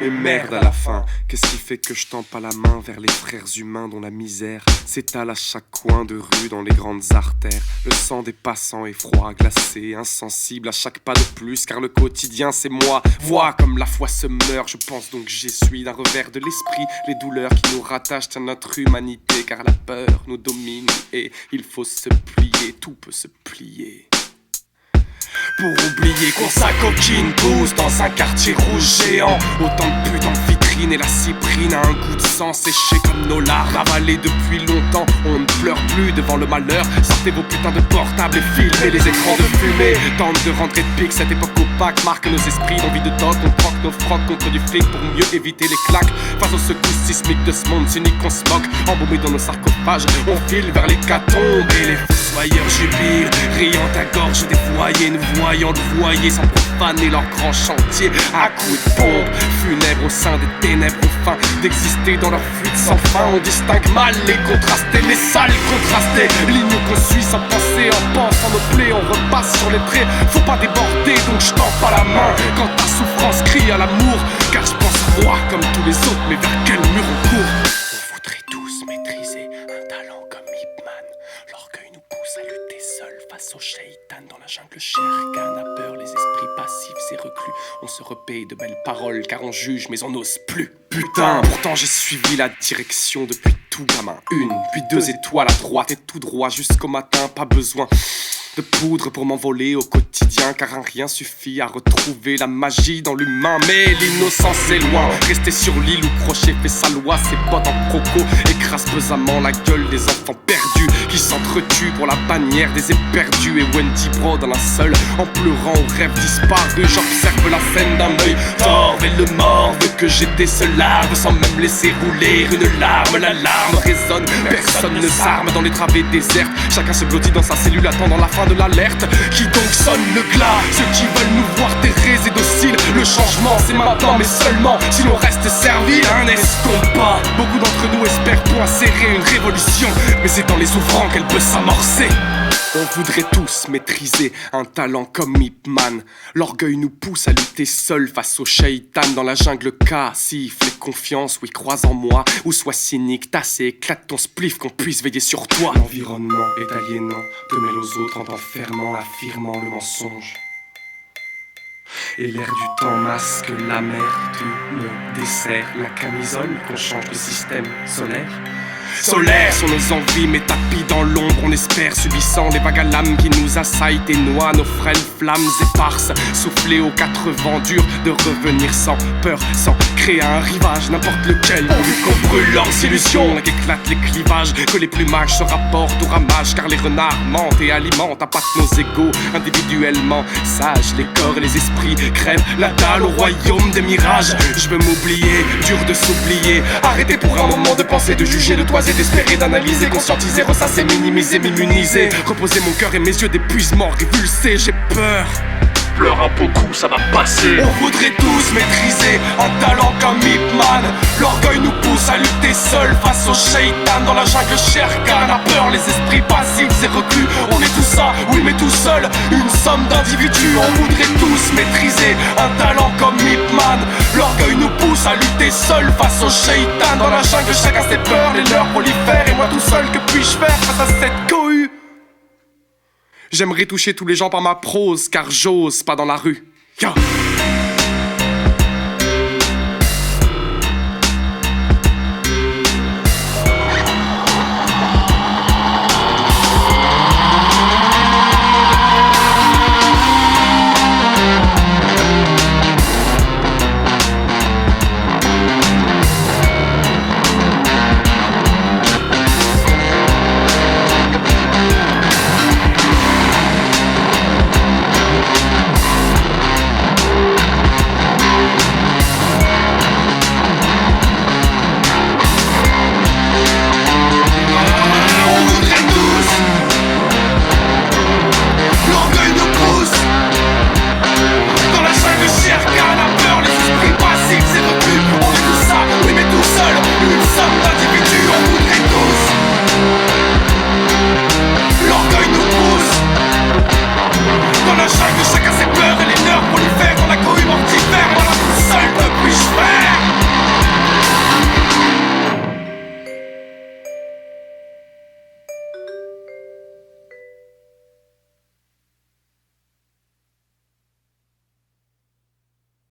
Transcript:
Mais merde à la fin, qu'est-ce qui fait que je tends pas la main vers les frères humains dont la misère s'étale à chaque coin de rue dans les grandes artères. Le sang des passants est froid, glacé, insensible à chaque pas de plus, car le quotidien c'est moi. Vois comme la foi se meurt, je pense donc j'essuie d'un revers de l'esprit les douleurs qui nous rattachent à notre humanité, car la peur nous domine et il faut se plier, tout peut se plier. Pour oublier qu'on s'acoquine tous dans un quartier rouge géant. Autant de putes en vitrine et la cyprine a un goût de sang séché comme nos larmes avalées depuis longtemps. On ne pleure plus devant le malheur. Sortez vos putains de portables et filmez les écrans de fumée. Tente de rendre épique cette époque opaque, marque nos esprits d'envie de doc. On troque nos frocs contre du fric pour mieux éviter les claques. Face aux secousses sismiques de ce monde cynique qu'on se moque, embaumés dans nos sarcophages, on file vers l'hécatombe et les fossoyeurs jubilent, riant à gorge dévoyée, nous voyant le foyer sans profaner leur grand chantier à coups de pompe funèbre au sein des ténèbres, au fin d'exister dans leur fuite sans fin. On distingue mal les contrastés, les sales contrastés, lignes qu'on suit sans penser, en pensant nos plaies, on repasse sur les traits. Faut pas déborder donc je tends pas la main quand ta souffrance crie à l'amour, car je pense à moi comme tous les autres, mais vers quel mur on court? On voudrait tous maîtriser un talent comme Ip Man. L'orgueil nous pousse à lutter seul face au shaitan dans la jungle. Sherkan a peur, les esprits passifs et reclus. On se repaye de belles paroles car on juge mais on n'ose plus. Putain, pourtant j'ai suivi la direction depuis tout gamin. Une, puis 2 étoiles à droite et tout droit jusqu'au matin. Pas besoin de poudre pour m'envoler au quotidien, car un rien suffit à retrouver la magie dans l'humain. Mais l'innocence est loin, rester sur l'île où Crochet fait sa loi. Ses potes en croco écrasent pesamment la gueule des enfants perdus qui s'entretuent pour la bannière des éperdus. Et Wendy brode dans un seul en pleurant aux rêves disparus. J'observe la scène d'un œil torve et le mort veut que j'ai des seuls larves sans même laisser rouler une larme. L'alarme résonne, personne ne s'arme dans les travées désertes. Chacun se blottit dans sa cellule attendant la fin de l'alerte. Qui donc sonne le glas? Ceux qui veulent nous voir terrés et dociles. Le changement c'est maintenant mais seulement si l'on reste servile. Un escompas. Beaucoup d'entre nous espèrent pour insérer une révolution, mais c'est dans les souffrants qu'elle peut s'amorcer. On voudrait tous maîtriser un talent comme Ip Man. L'orgueil nous pousse à lutter seul face au shaitan dans la jungle cassif. Les confiances, oui, croise en moi. Ou sois cynique, tasse et éclate ton spliff qu'on puisse veiller sur toi. L'environnement est aliénant, te mêle aux autres en t'enfermant, affirmant le mensonge. Et l'air du temps masque l'amertume, dessert la camisole qu'on change de système solaire. Solaire sont nos envies, mais tapis dans l'ombre, on espère, subissant les vagues à l'âme qui nous assaillent et noient nos frêles flammes éparses, soufflées aux 4 vents, dur de revenir sans peur, sans créer un rivage, n'importe lequel, pourvu qu'on brûle leurs illusions et qu'éclatent les clivages, que les plumages se rapportent au ramage, car les renards mentent et alimentent, appâtent nos égaux individuellement, sages, les corps et les esprits crèvent la dalle au royaume des mirages. Je veux m'oublier, dur de s'oublier, arrêter pour un moment de penser, de juger, de toiser, d'espérer, d'analyser, conscientiser, ressasser, minimiser, m'immuniser, reposer mon cœur et mes yeux d'épuisement révulsés. J'ai peur, pleure un beaucoup, ça va passer. On voudrait tous maîtriser un talent comme Ip Man. L'orgueil nous pousse à lutter seul face au shaitan dans la jungle. Sherkan a peur, les esprits passifs et reclus. On est tout ça, oui mais tout seul, une somme d'individus. On voudrait tous maîtriser un talent comme Ip Man. L'orgueil nous pousse à lutter seul face au shaitan dans la jungle. Chacun ses peurs, les leurs prolifèrent. Et moi tout seul, que puis-je faire face à cette cohue? J'aimerais toucher tous les gens par ma prose, car j'ose pas dans la rue. Yo.